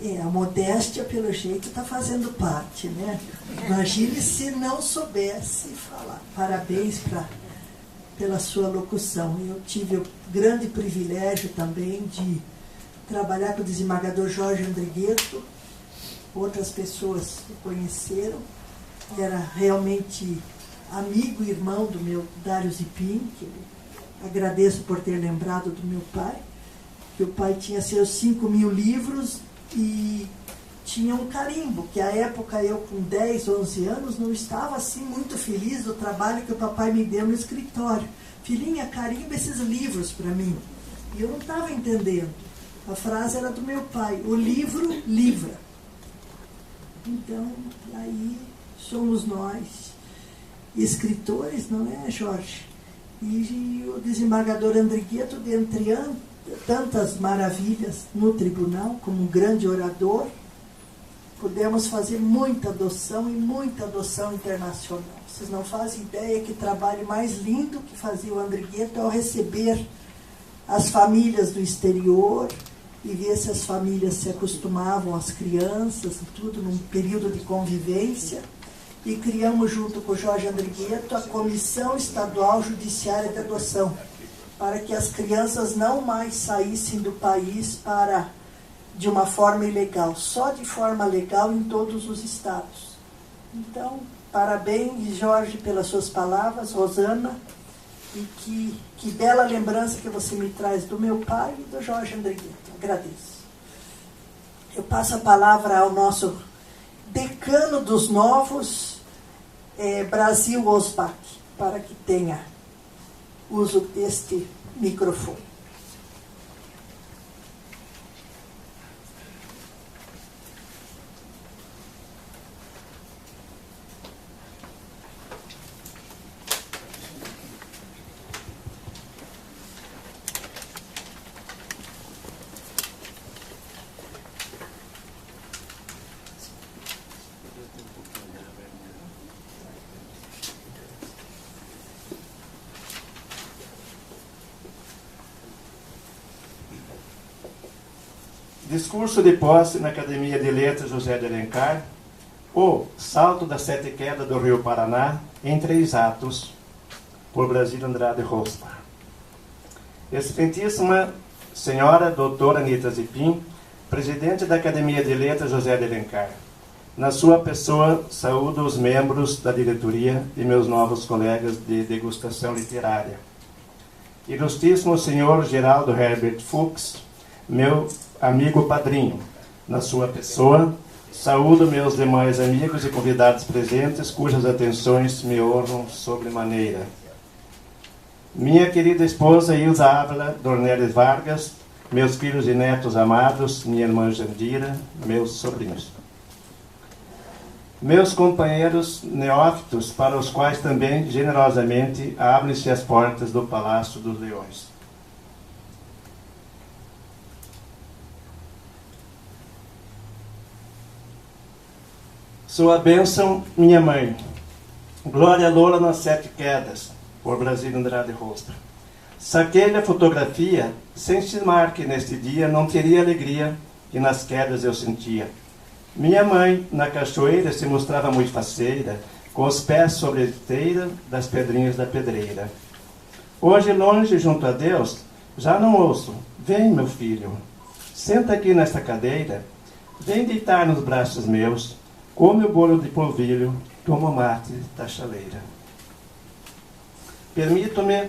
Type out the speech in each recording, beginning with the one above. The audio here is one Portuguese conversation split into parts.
A modéstia, pelo jeito, está fazendo parte, né? Imagine se não soubesse falar. Parabéns pela sua locução. Eu tive o grande privilégio também de trabalhar com o desembargador Jorge Andrigueto. Outras pessoas o conheceram. Era realmente amigo e irmão do meu Dário Zipin, que agradeço por ter lembrado do meu pai, que o pai tinha seus 5.000 livros e tinha um carimbo, que à época eu com 10, 11 anos não estava assim muito feliz do trabalho que o papai me deu no escritório. Filhinha, carimba esses livros para mim. E eu não estava entendendo. A frase era do meu pai, o livro livra. Então, aí somos nós, escritores, não é, Jorge? E o desembargador Andrigueto, dentre tantas maravilhas no tribunal, como um grande orador, pudemos fazer muita adoção e muita adoção internacional. Vocês não fazem ideia que trabalho mais lindo que fazia o Andrigueto ao receber as famílias do exterior e ver se as famílias se acostumavam, as crianças e tudo, num período de convivência. E criamos, junto com o Jorge Andrigueto, a Comissão Estadual Judiciária de Adoção, para que as crianças não mais saíssem do país de uma forma ilegal, só de forma legal em todos os estados. Então, parabéns, Jorge, pelas suas palavras, Rosana, e que bela lembrança que você me traz do meu pai e do Jorge Andrigueto. Agradeço. Eu passo a palavra ao nosso decano dos novos, Brasil Osbach, para que tenha uso deste microfone. Discurso de posse na Academia de Letras José de Alencar, O Salto das Sete Quedas do Rio Paraná, em 3 atos, por Brasília Andrade Rospa. Excelentíssima Senhora Doutora Anita Zipin, Presidente da Academia de Letras José de Alencar. Na sua pessoa, saúdo os membros da diretoria e meus novos colegas de degustação literária. Ilustríssimo Senhor Geraldo Herbert Fuchs, meu amigo padrinho, na sua pessoa, saúdo meus demais amigos e convidados presentes, cujas atenções me honram sobremaneira. Minha querida esposa Ilza Ávila Dornelles Vargas, meus filhos e netos amados, minha irmã Jandira, meus sobrinhos. Meus companheiros neófitos, para os quais também, generosamente, abrem-se as portas do Palácio dos Leões. Sua bênção, minha mãe. Glória Lola nas Sete Quedas, por Brasília Andrade Rospa. Saquei-lhe a fotografia, sem cismar que neste dia não teria alegria que nas quedas eu sentia. Minha mãe, na cachoeira, se mostrava muito faceira, com os pés sobre a esteira das pedrinhas da pedreira. Hoje, longe, junto a Deus, já não ouço. Vem, meu filho, senta aqui nesta cadeira, vem deitar nos braços meus, come o bolo de polvilho, toma mate da chaleira. Permito-me,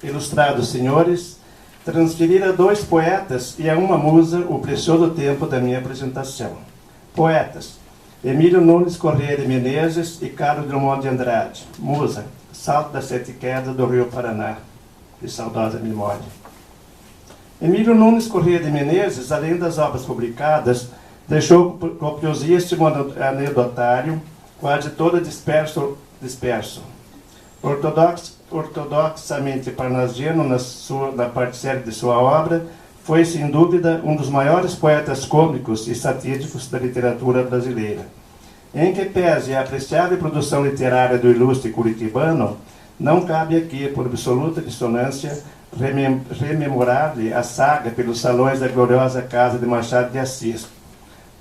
ilustrados senhores, transferir a 2 poetas e a uma musa o precioso tempo da minha apresentação. Poetas: Emílio Nunes Corrêa de Menezes e Carlos Drummond de Andrade. Musa: Salto das Sete Quedas do Rio Paraná, de saudosa memória. Emílio Nunes Corrêa de Menezes, além das obras publicadas, deixou copiosíssimo anedotário, quase todo disperso. Ortodoxamente parnasiano na parcela de sua obra, foi, sem dúvida, um dos maiores poetas cômicos e satíricos da literatura brasileira. Em que pese a apreciável produção literária do ilustre curitibano, não cabe aqui, por absoluta dissonância, rememorar-lhe a saga pelos salões da gloriosa casa de Machado de Assis.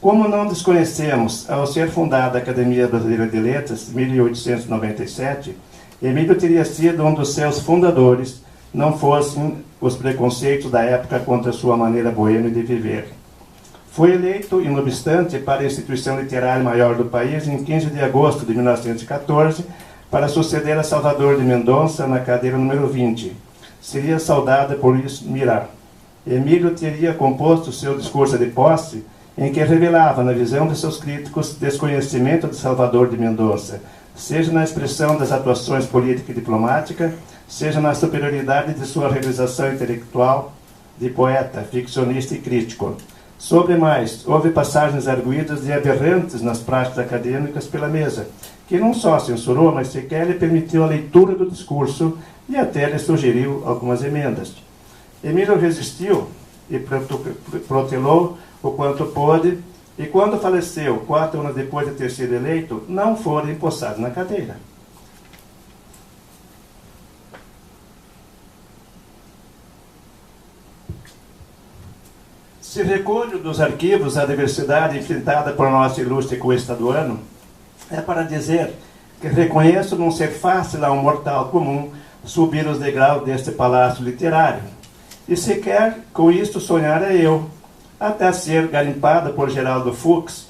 Como não desconhecemos, ao ser fundada a Academia Brasileira de Letras, em 1897, Emílio teria sido um dos seus fundadores, não fossem os preconceitos da época contra sua maneira boêmia de viver. Foi eleito, não obstante, para a instituição literária maior do país em 15 de agosto de 1914, para suceder a Salvador de Mendonça na cadeira número 20. Seria saudada por Luiz Mirá. Emílio teria composto seu discurso de posse, em que revelava, na visão de seus críticos, desconhecimento de Salvador de Mendonça, seja na expressão das atuações política e diplomática, seja na superioridade de sua realização intelectual de poeta, ficcionista e crítico. Sobre mais, houve passagens arguídas e aberrantes nas práticas acadêmicas pela mesa, que não só censurou, mas sequer lhe permitiu a leitura do discurso e até lhe sugeriu algumas emendas. Emílio resistiu e protelou o quanto pôde, e quando faleceu, 4 anos depois de ter sido eleito, não foi empossado na cadeira. Se recolho dos arquivos a diversidade enfrentada por nosso ilustre coestaduano, é para dizer que reconheço não ser fácil a um mortal comum subir os degraus deste palácio literário, e sequer com isto sonhara eu, até ser garimpado por Geraldo Fux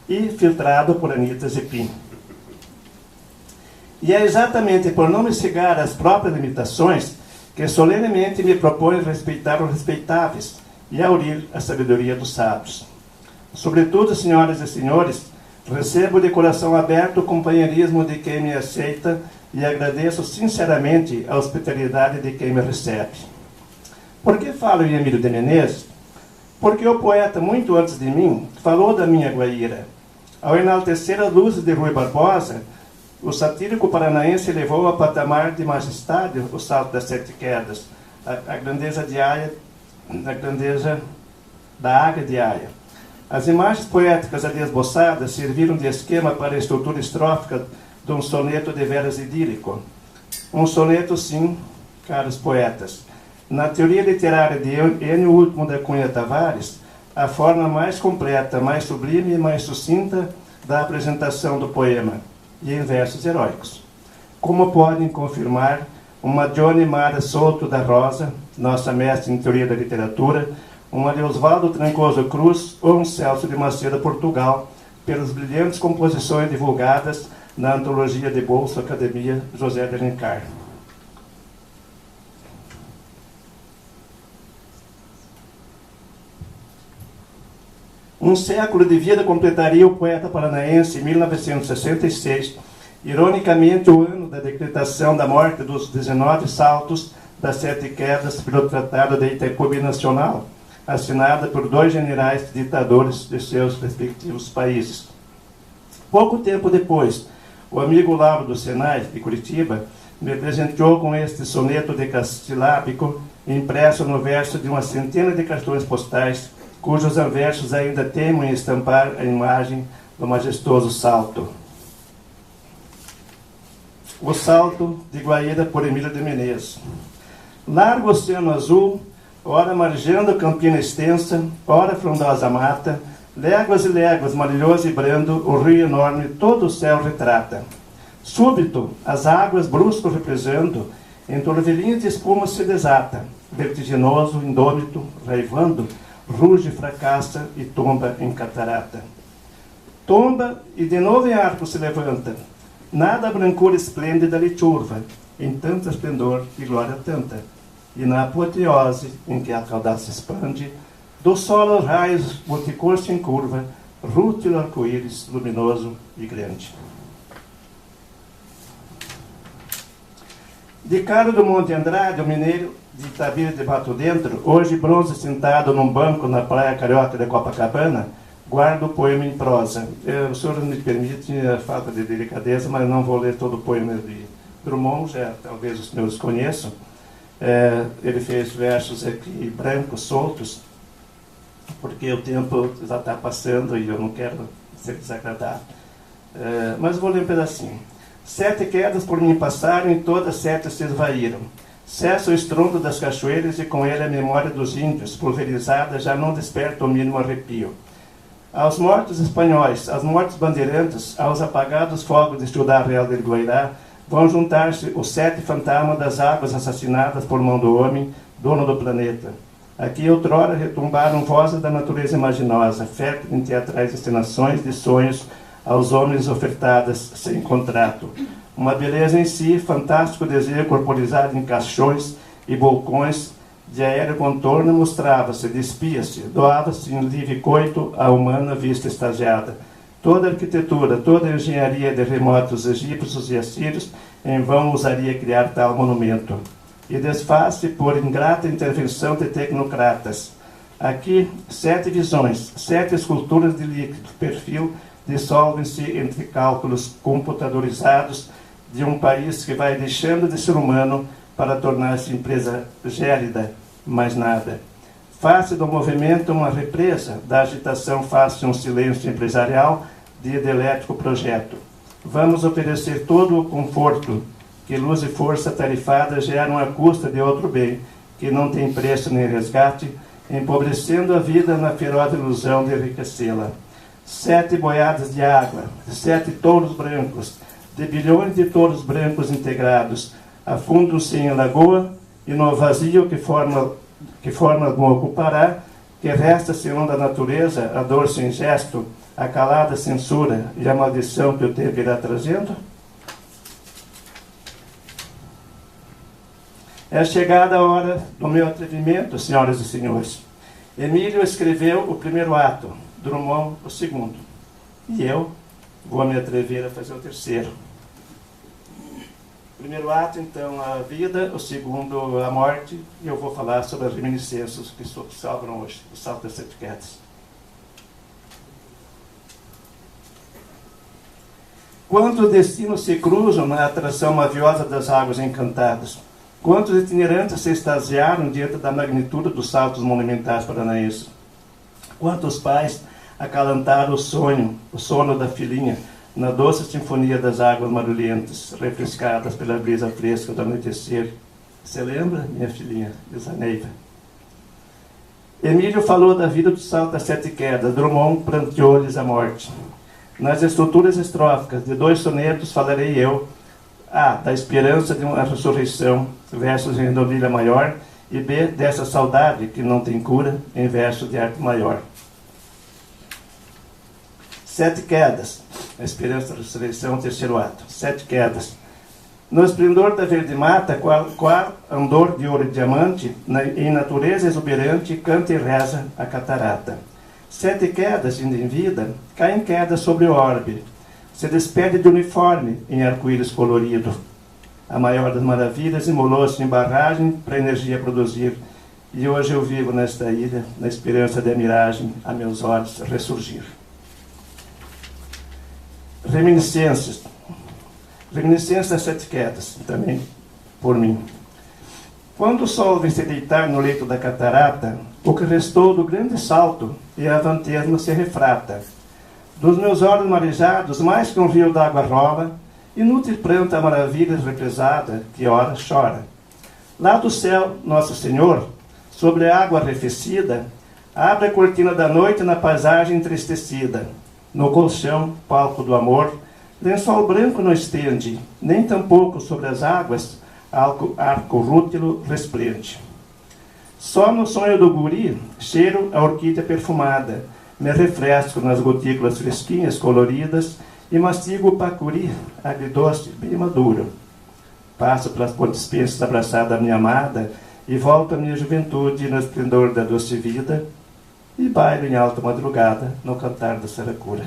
e filtrado por Anita Zepim. E é exatamente por não me cegar às próprias limitações que solenemente me proponho respeitar os respeitáveis e aurir a sabedoria dos sábios. Sobretudo, senhoras e senhores, recebo de coração aberto o companheirismo de quem me aceita e agradeço sinceramente a hospitalidade de quem me recebe. Por que falo em Emílio de Menezes? Porque o poeta, muito antes de mim, falou da minha Guaíra. Ao enaltecer as luzes de Rui Barbosa, o satírico paranaense levou ao patamar de majestade o salto das 7 quedas, a grandeza de Aia, a grandeza da águia de Aia. As imagens poéticas ali esboçadas serviram de esquema para a estrutura estrófica de um soneto de veras idílico. Um soneto, sim, caros poetas. Na teoria literária de Enio Último da Cunha Tavares, a forma mais completa, mais sublime e mais sucinta da apresentação do poema, e em versos heróicos. Como podem confirmar uma Johnny Mara Souto da Rosa, nossa mestre em teoria da literatura, uma de Oswaldo Trancoso Cruz ou um Celso de Macedo Portugal, pelas brilhantes composições divulgadas na antologia de bolso Academia José de Alencar. Um século de vida completaria o poeta paranaense em 1966, ironicamente o ano da decretação da morte dos 19 saltos das 7 quedas pelo Tratado de Itaipu Nacional, assinada por 2 generais ditadores de seus respectivos países. Pouco tempo depois, o amigo Lauro do Senai, de Curitiba, me presenteou com este soneto decassilábico, impresso no verso de uma centena de cartões postais, cujos anversos ainda temem em estampar a imagem do majestoso salto. O Salto de Guaíra, por Emílio de Menezes. Largo oceano azul, ora margeando campina extensa, ora frondosa mata, léguas e léguas, marilhoso e brando, o rio enorme todo o céu retrata. Súbito, as águas brusco represando, em turbilhões de espuma se desata, vertiginoso, indômito, raivando, ruge, fracassa e tomba em catarata. Tomba e de novo em arco se levanta, nada a brancura esplêndida lhe turva, em tanto esplendor e glória tanta, e na apoteose em que a caudal se expande, do solo aos raios multicor se encurva, rútil arco-íris luminoso e grande. De Caro do Monte Andrade, o mineiro de Itabira de Mato Dentro, hoje bronze sentado num banco na praia carioca de Copacabana, guarda o poema em prosa. O senhor me permite a falta de delicadeza, mas não vou ler todo o poema de Drummond, já talvez os senhores conheçam. Ele fez versos aqui brancos, soltos, porque o tempo já está passando e eu não quero ser desagradável. Mas vou ler um pedacinho. 7 quedas por mim passaram e todas 7 se esvaíram. Cessa o estrondo das cachoeiras e com ele a memória dos índios, pulverizada, já não desperta o mínimo arrepio. Aos mortos espanhóis, aos mortos bandeirantes, aos apagados fogos de Ciudad Real del Guairá, vão juntar-se os 7 fantasmas das águas assassinadas por mão do homem, dono do planeta. Aqui outrora retumbaram vozes da natureza imaginosa, fértil em teatrais encenações de sonhos aos homens ofertadas sem contrato. Uma beleza em si, fantástico desejo corporizado em caixões e balcões de aéreo contorno mostrava-se, despia-se, doava-se em livre coito à humana vista estagiada. Toda a arquitetura, toda a engenharia de remotos egípcios e assírios em vão ousaria criar tal monumento. E desfaz-se por ingrata intervenção de tecnocratas. Aqui, 7 visões, 7 esculturas de líquido, perfil, dissolvem-se entre cálculos computadorizados de um país que vai deixando de ser humano para tornar-se empresa gélida, mais nada. Face do movimento uma represa, da agitação face um silêncio empresarial de elétrico projeto. Vamos oferecer todo o conforto que luz e força tarifada geram à custa de outro bem, que não tem preço nem resgate, empobrecendo a vida na feroz ilusão de enriquecê-la. 7 boiadas de água, 7 touros brancos, de bilhões de touros brancos integrados, afundam-se em lagoa, e no vazio que forma alguma ocupará, que resta segundo a natureza, a dor sem gesto, a calada censura e a maldição que o tempo irá trazendo? É chegada a hora do meu atrevimento, senhoras e senhores. Emílio escreveu o primeiro ato, Drummond o segundo. E eu vou me atrever a fazer o terceiro. O primeiro ato, então, a vida, o segundo, a morte, e eu vou falar sobre as reminiscências que sobram hoje, o Salto das 7 Quedas. Quantos destinos se cruzam na atração maviosa das águas encantadas? Quantos itinerantes se extasiaram diante da magnitude dos saltos monumentais paranaenses? Quantos pais acalantaram o sono da filhinha, na doce sinfonia das águas barulhentas, refrescadas pela brisa fresca do anoitecer. Você lembra, minha filhinha, diz a Neiva? Emílio falou da vida do salto das 7 quedas, Drummond pranteou-lhes a morte. Nas estruturas estróficas de 2 sonetos falarei eu, A, da esperança de uma ressurreição, versos em redondilha maior, e B, dessa saudade que não tem cura, em verso de arte maior. 7 quedas, a esperança da ressurreição, terceiro ato. 7 quedas. No esplendor da verde mata, qual andor de ouro e diamante, em natureza exuberante, canta e reza a catarata. 7 quedas, indo em vida, caem quedas sobre o orbe, se despede de uniforme em arco-íris colorido. A maior das maravilhas imolou-se em barragem para a energia produzir, e hoje eu vivo nesta ilha, na esperança da miragem, a meus olhos ressurgir. Reminiscências. Reminiscências das 7 quedas, também por mim. Quando o sol vem se deitar no leito da catarata, o que restou do grande salto e a vantesma se refrata. Dos meus olhos marejados, mais que um rio d'água rola, inútil pranto a maravilhas represada, que ora chora. Lá do céu, Nosso Senhor, sobre a água arrefecida, abre a cortina da noite na paisagem entristecida. No colchão, palco do amor, lençol branco não estende, nem tampouco sobre as águas, arco rútilo resplende. Só no sonho do guri, cheiro a orquídea perfumada, me refresco nas gotículas fresquinhas coloridas e mastigo o pacuri, agridoce, bem maduro. Passo pelas dispensas abraçada à minha amada e volto à minha juventude no esplendor da doce vida e bailo em alta madrugada no cantar da saracura.